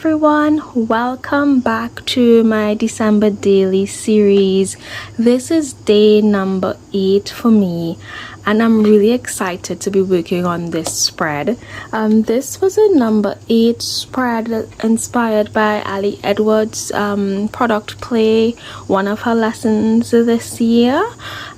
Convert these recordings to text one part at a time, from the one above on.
everyone, welcome back to my December daily series. This is day number 8 for me, and I'm really excited to be working on this spread. This was a number 8 spread inspired by Ali Edwards product play, one of her lessons this year.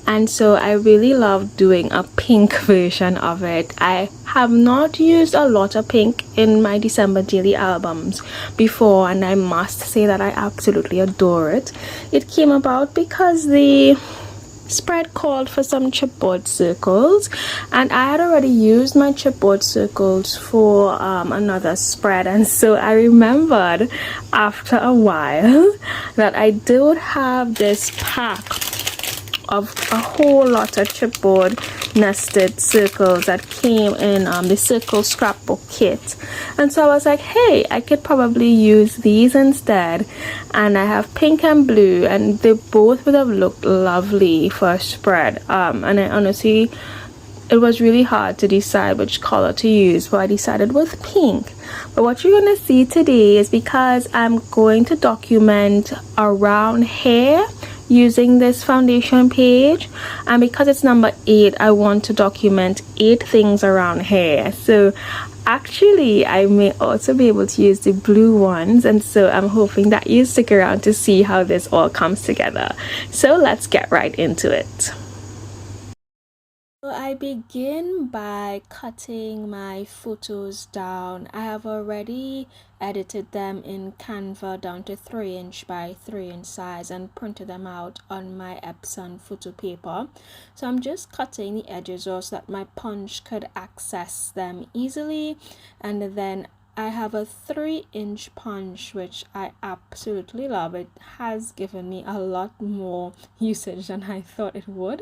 And so I really love doing a pink version of it. I have not used a lot of pink in my December daily albums before, and I must say that I absolutely adore it. It came about because the spread called for some chipboard circles, and I had already used my chipboard circles for another spread, and so I remembered after a while that I did have this pack of a whole lot of chipboard nested circles that came in the Fiskars Scrapbook Kit, and so I was like, hey, I could probably use these instead. And I have pink and blue, and they both would have looked lovely for a spread, and I honestly, it was really hard to decide which color to use, but I decided with pink. But what you're gonna see today is, because I'm going to document around hair using this foundation page, and because it's number 8, I want to document 8 things around hair. So actually I may also be able to use the blue ones, and so I'm hoping that you stick around to see how this all comes together. So let's get right into it. So I begin by cutting my photos down. I have already edited them in Canva down to 3" by 3" size and printed them out on my Epson photo paper. So I'm just cutting the edges off so that my punch could access them easily. And then I have a 3" punch, which I absolutely love. It has given me a lot more usage than I thought it would.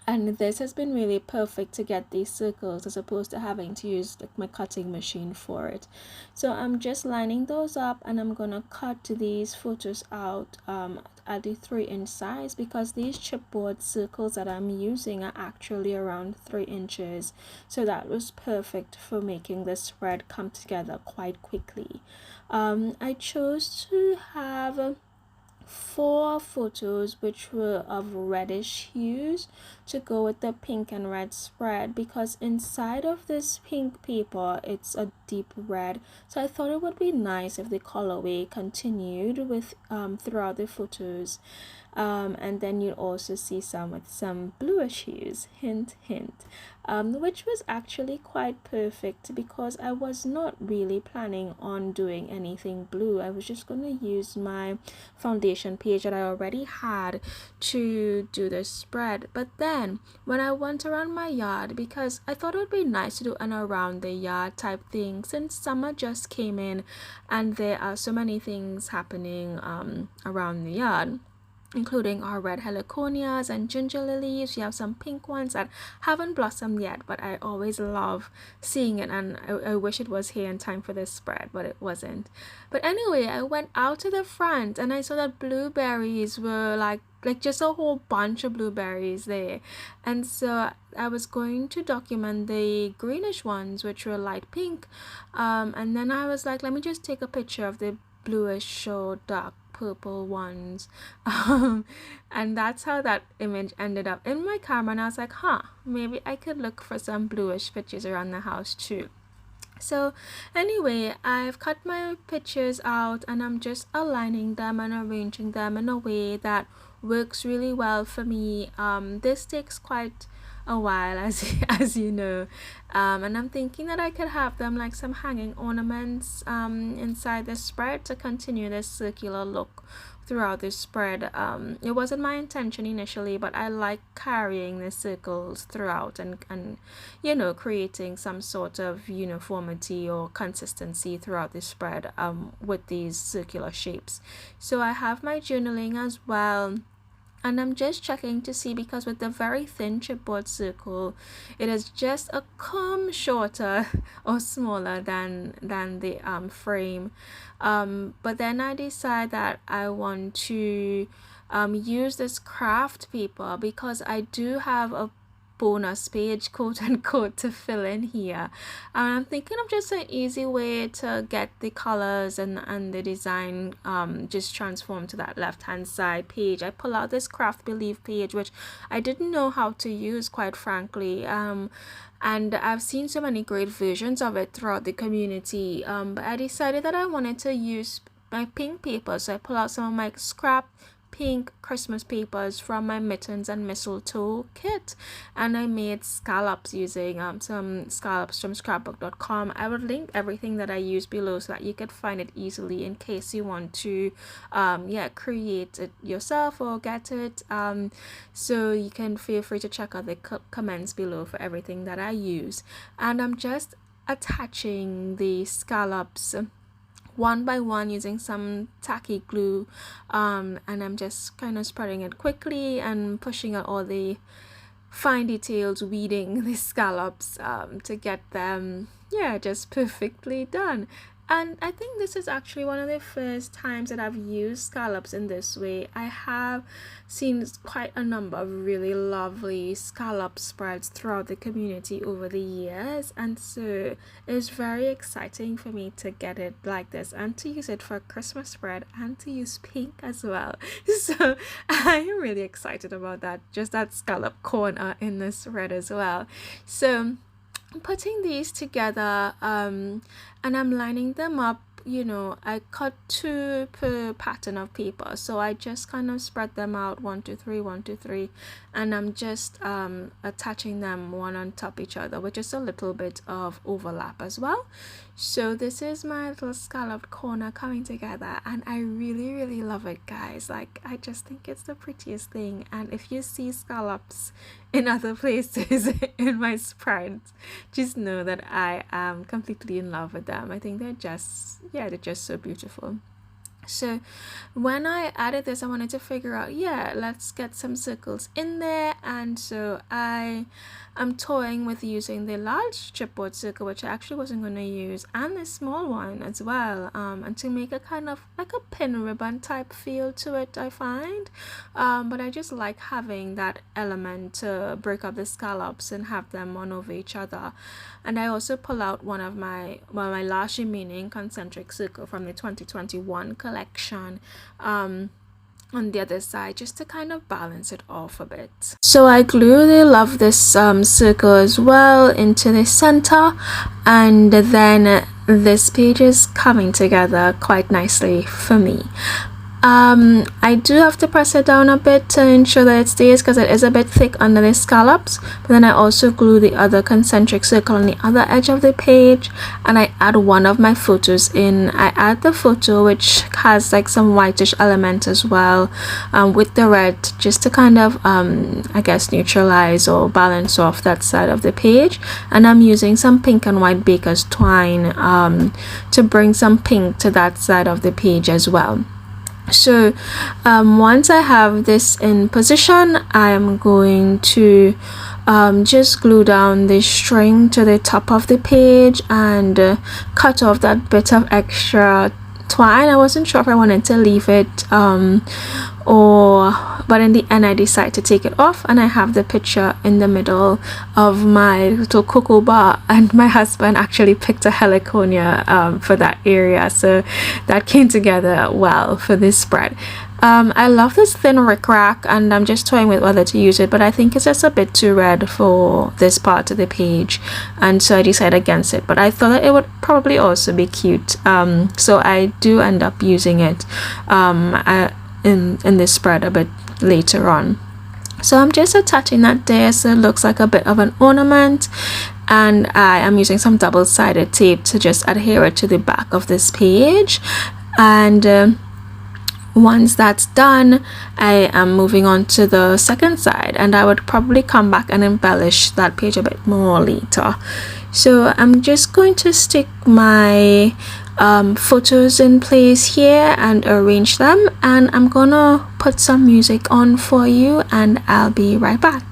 And this has been really perfect to get these circles as opposed to having to use like my cutting machine for it. So I'm just lining those up, and I'm gonna cut these photos out at the 3" size, because these chipboard circles that I'm using are actually around 3 inches. So that was perfect for making this spread come together quite quickly. I chose to have 4 photos which were of reddish hues to go with the pink and red spread, because inside of this pink paper it's a deep red, so I thought it would be nice if the colorway continued with throughout the photos. And then you'll also see some with some bluish hues, hint hint, which was actually quite perfect, because I was not really planning on doing anything blue. I was just going to use my foundation page that I already had to do the spread. But then when I went around my yard, because I thought it would be nice to do an around the yard type thing, since summer just came in and there are so many things happening around the yard, including our red heliconias and ginger lilies. We have some pink ones that haven't blossomed yet, but I always love seeing it, and I wish it was here in time for this spread, but it wasn't. But anyway, I went out to the front and I saw that blueberries were like just a whole bunch of blueberries there, and so I was going to document the greenish ones, which were light pink, and then I was like, let me just take a picture of the bluish or dark purple ones, and that's how that image ended up in my camera. And I was like, maybe I could look for some bluish pictures around the house too. So anyway, I've cut my pictures out, and I'm just aligning them and arranging them in a way that works really well for me. This takes quite a while, as you know, and I'm thinking that I could have them like some hanging ornaments inside the spread to continue this circular look throughout this spread. It wasn't my intention initially, but I like carrying the circles throughout and you know, creating some sort of uniformity or consistency throughout the spread with these circular shapes. So I have my journaling as well, and I'm just checking to see, because with the very thin chipboard circle, it is just a comb shorter or smaller than the frame. But then I decide that I want to use this craft paper, because I do have a bonus page, quote unquote, to fill in here. And I'm thinking of just an easy way to get the colors and the design just transformed to that left hand side page. I pull out this Craft Believe page, which I didn't know how to use, quite frankly, and I've seen so many great versions of it throughout the community, but I decided that I wanted to use my pink paper, so I pull out some of my scrap pink Christmas papers from my Mittens and Mistletoe kit, and I made scallops using some scallops from scrapbook.com. I will link everything that I use below so that you could find it easily in case you want to create it yourself or get it, so you can feel free to check out the comments below for everything that I use. And I'm just attaching the scallops one by one using some tacky glue, and I'm just kind of spreading it quickly and pushing out all the fine details, weeding the scallops to get them just perfectly done. And I think this is actually one of the first times that I've used scallops in this way. I have seen quite a number of really lovely scallop spreads throughout the community over the years, and so it's very exciting for me to get it like this and to use it for a Christmas spread and to use pink as well. So I am really excited about that, just that scallop corner in this spread as well. So I'm putting these together, and I'm lining them up. I cut 2 per pattern of paper, so I just kind of spread them out 1 2 3 1 2 3, and I'm just attaching them one on top each other with just a little bit of overlap as well. So this is my little scalloped corner coming together, and I really love it, guys. Like, I just think it's the prettiest thing. And if you see scallops in other places in my spreads, just know that I am completely in love with them. I think they're just so beautiful. So when I added this, I wanted to figure out, let's get some circles in there, and so I'm toying with using the large chipboard circle, which I actually wasn't going to use, and the small one as well, and to make a kind of like a pin ribbon type feel to it, I find, but I just like having that element to break up the scallops and have them one over each other. And I also pull out one of my last remaining concentric circle from the 2021 collection on the other side, just to kind of balance it off a bit. So I glue the Love This circle as well into the center, and then this page is coming together quite nicely for me. I do have to press it down a bit to ensure that it stays, because it is a bit thick under the scallops. But then I also glue the other concentric circle on the other edge of the page, and I add one of my photos in. I add the photo which has like some whitish element as well, with the red, just to kind of I guess neutralize or balance off that side of the page. And I'm using some pink and white baker's twine to bring some pink to that side of the page as well. So once I have this in position, I am going to just glue down the string to the top of the page and cut off that bit of extra twine. I wasn't sure if I wanted to leave it but in the end I decided to take it off, and I have the picture in the middle of my little cocoa bar, and my husband actually picked a heliconia for that area, so that came together well for this spread. I love this thin rickrack, and I'm just toying with whether to use it, but I think it's just a bit too red for this part of the page, and so I decided against it. But I thought that it would probably also be cute, so I do end up using it in this spread a bit later on. So I'm just attaching that there so it looks like a bit of an ornament, and I am using some double-sided tape to just adhere it to the back of this page. And once that's done, I am moving on to the second side, and I would probably come back and embellish that page a bit more later. So I'm just going to stick my photos in place here and arrange them, and I'm gonna put some music on for you, and I'll be right back.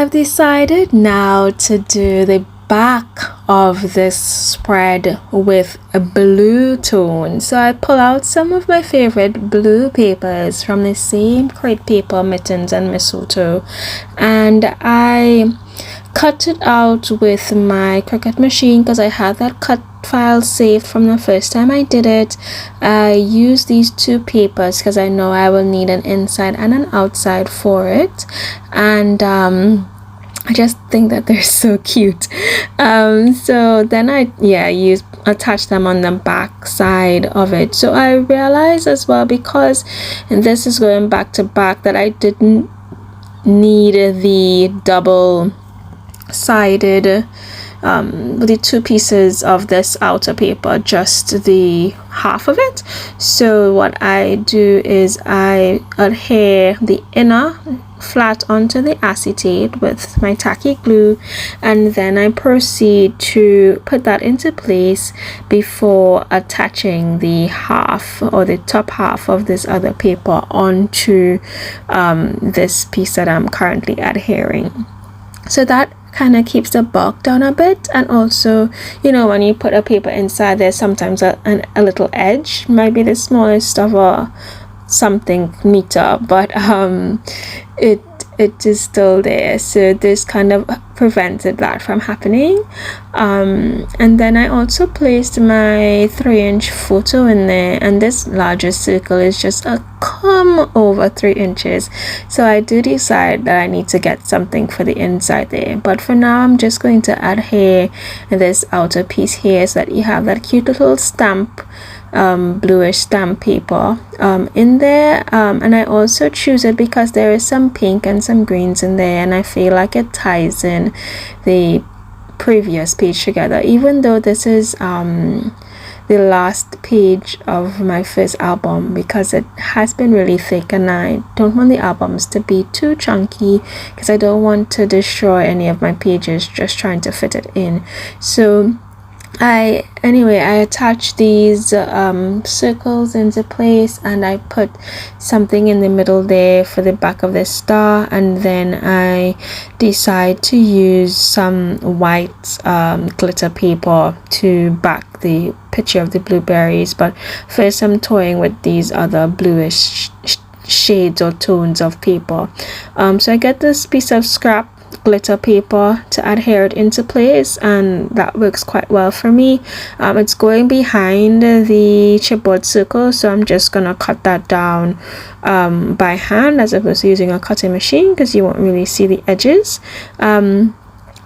I've decided now to do the back of this spread with a blue tone. So I pull out some of my favorite blue papers from the same crate paper, Mittens and Mistletoe, and I cut it out with my Cricut machine because I had that cut file saved from the first time I did it. I use these two papers because I know I will need an inside and an outside for it, and I just think that they're so cute. So then I attach them on the back side of it. So I realized as well, because this is going back to back, that I didn't need the double sided the two pieces of this outer paper, just the half of it. So what I do is I adhere the inner flat onto the acetate with my tacky glue, and then I proceed to put that into place before attaching the half or the top half of this other paper onto this piece that I'm currently adhering. So that kind of keeps the bulk down a bit, and also, you know, when you put a paper inside, there's sometimes a little edge, might be the smallest of a something meter, but it is still there, so this kind of prevented that from happening. And then I also placed my 3-inch photo in there, and this larger circle is just a come over 3 inches, so I do decide that I need to get something for the inside there. But for now, I'm just going to adhere this outer piece here so that you have that cute little stamp, bluish stamp paper in there, and I also choose it because there is some pink and some greens in there, and I feel like it ties in the previous page together, even though this is the last page of my first album, because it has been really thick and I don't want the albums to be too chunky because I don't want to destroy any of my pages just trying to fit it in. So I attach these circles into place, and I put something in the middle there for the back of the star, and then I decide to use some white glitter paper to back the picture of the blueberries. But first I'm toying with these other bluish shades or tones of paper. So I get this piece of scrap glitter paper to adhere it into place, and that works quite well for me. It's going behind the chipboard circle, so I'm just gonna cut that down by hand as opposed to using a cutting machine, because you won't really see the edges.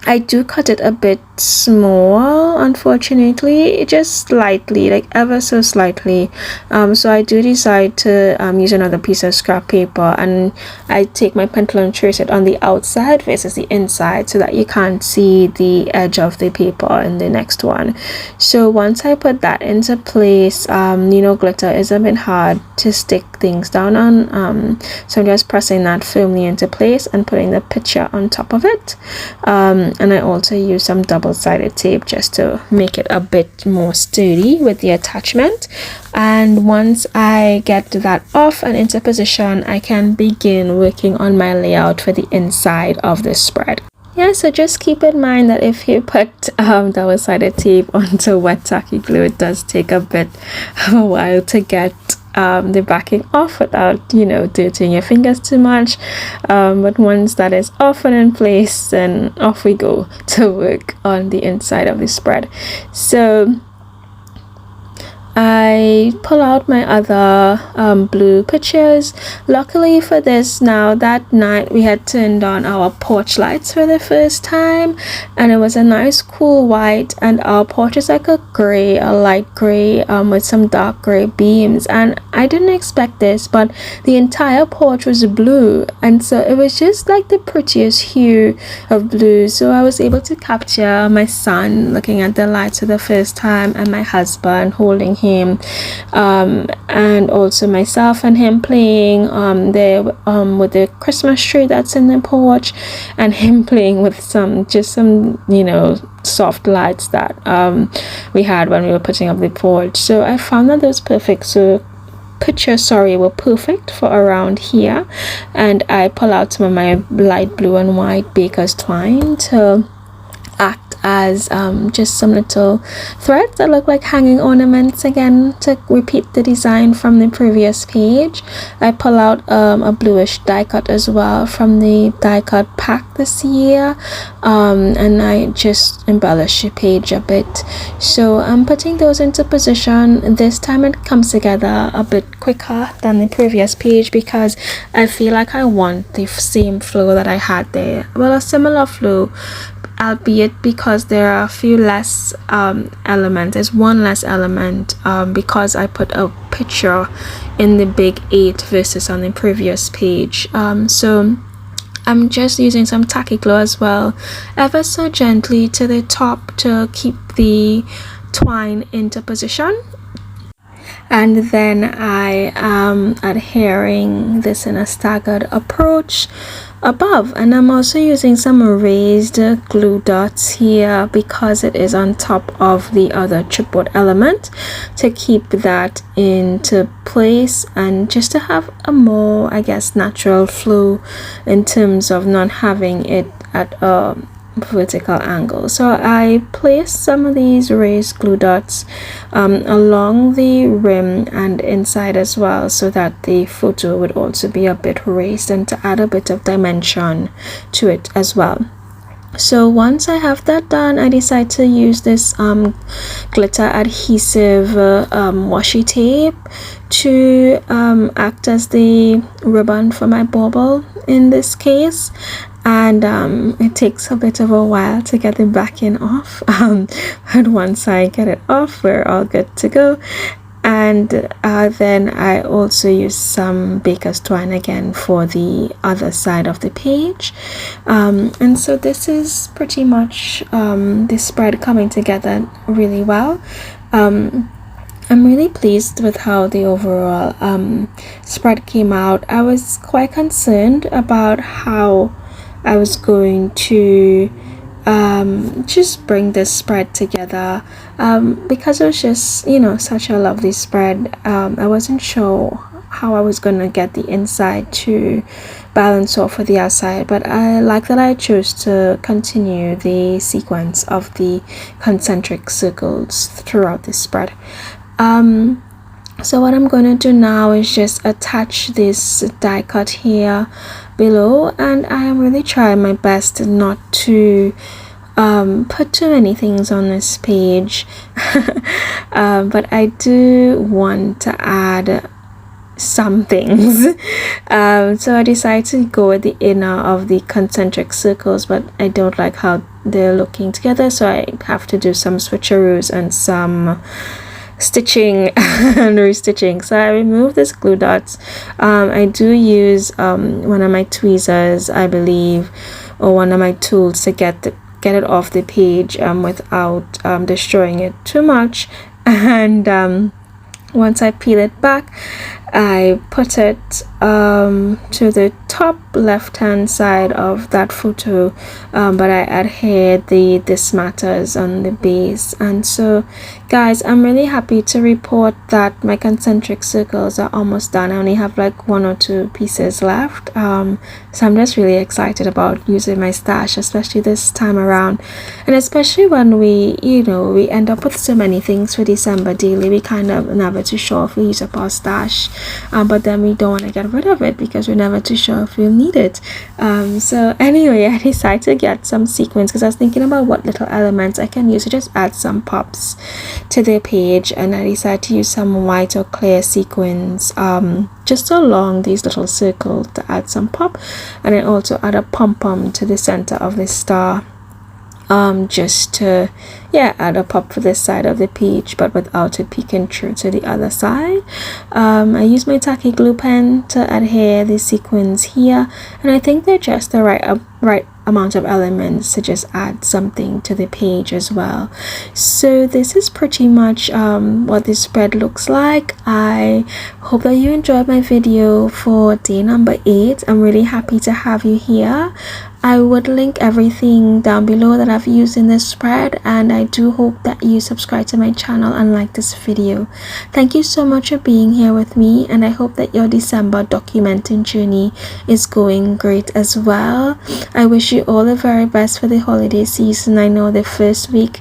I do cut it a bit small, unfortunately, just slightly, like ever so slightly. So I do decide to use another piece of scrap paper, and I take my pencil and trace it on the outside versus the inside so that you can't see the edge of the paper in the next one. So once I put that into place, you know, glitter is a bit hard to stick things down on, so I'm just pressing that firmly into place and putting the picture on top of it. And I also use some double-sided tape just to make it a bit more sturdy with the attachment. And once I get that off and into position, I can begin working on my layout for the inside of this spread. Yeah, so just keep in mind that if you put double-sided tape onto wet tacky glue, it does take a bit of a while to get the backing off without, you know, dirtying your fingers too much. But once that is off and in place, then off we go to work on the inside of the spread. So I pull out my other blue pictures. Luckily for this, now that night we had turned on our porch lights for the first time, and it was a nice cool white, and our porch is like a gray, a light gray with some dark gray beams, and I didn't expect this, but the entire porch was blue, and so it was just like the prettiest hue of blue. So I was able to capture my son looking at the lights for the first time, and my husband holding him, and also myself and him playing there with the Christmas tree that's in the porch, and him playing with some you know, soft lights that we had when we were putting up the porch. So I found that it was perfect. So pictures, were perfect for around here, and I pull out some of my light blue and white baker's twine to act as just some little threads that look like hanging ornaments again, to repeat the design from the previous page. I pull out a bluish die cut as well from the die cut pack this year, and I just embellish the page a bit. So I'm putting those into position. This time it comes together a bit quicker than the previous page because I feel like I want the same flow that I had there, well, a similar flow, albeit because there are a few less elements. There's one less element because I put a picture in the big 8 versus on the previous page. So I'm just using some tacky glue as well, ever so gently to the top to keep the twine into position. And then I am adhering this in a staggered approach above, and I'm also using some raised glue dots here because it is on top of the other chipboard element, to keep that into place and just to have a more, I guess, natural flow in terms of not having it at a vertical angle. So I placed some of these raised glue dots along the rim and inside as well, so that the photo would also be a bit raised and to add a bit of dimension to it as well. So once I have that done, I decide to use this glitter adhesive washi tape to act as the ribbon for my bauble in this case. And it takes a bit of a while to get the backing off, but once I get it off, we're all good to go. And then I also use some baker's twine again for the other side of the page, and so this is pretty much the spread coming together really well. I'm really pleased with how the overall spread came out. I was quite concerned about how I was going to just bring this spread together because it was just, you know, such a lovely spread. I wasn't sure how I was going to get the inside to balance off with the outside, but I like that I chose to continue the sequence of the concentric circles throughout the spread. So what I'm going to do now is just attach this die cut here below, and I am really trying my best not to put too many things on this page, but I do want to add some things. So I decided to go with the inner of the concentric circles, but I don't like how they're looking together, so I have to do some switcheroos and some stitching and restitching. So I remove this glue dots. I do use one of my tweezers, I believe, or one of my tools to get it off the page without destroying it too much. And once I peel it back, I put it to the top left hand side of that photo, but I adhered the This Matters on the base. And so guys, I'm really happy to report that my concentric circles are almost done. I only have like 1 or 2 pieces left, so I'm just really excited about using my stash, especially this time around, and especially when we end up with so many things for December daily. We kind of never too sure if we use up our stash, but then we don't want to get rid of it because we're never too sure if we'll need it. So anyway, I decided to get some sequins because I was thinking about what little elements I can use to just add some pops to the page, and I decided to use some white or clear sequins just along these little circles to add some pop, and I also add a pom-pom to the center of the star, just to add a pop for this side of the page but without it peeking through to the other side. I use my tacky glue pen to adhere the sequins here, and I think they're just the right amount of elements to just add something to the page as well. So this is pretty much what this spread looks like. I hope that you enjoyed my video for day number 8. I'm really happy to have you here. I would link everything down below that I've used in this spread, and I do hope that you subscribe to my channel and like this video. Thank you so much for being here with me, and I hope that your December documenting journey is going great as well. I wish you all the very best for the holiday season. I know the first week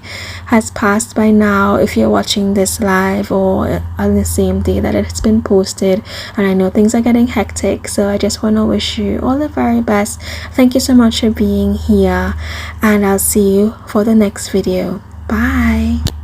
has passed by now if you're watching this live or on the same day that it's been posted, and I know things are getting hectic, so I just want to wish you all the very best. Thank you so much for being here, and I'll see you for the next video. Bye.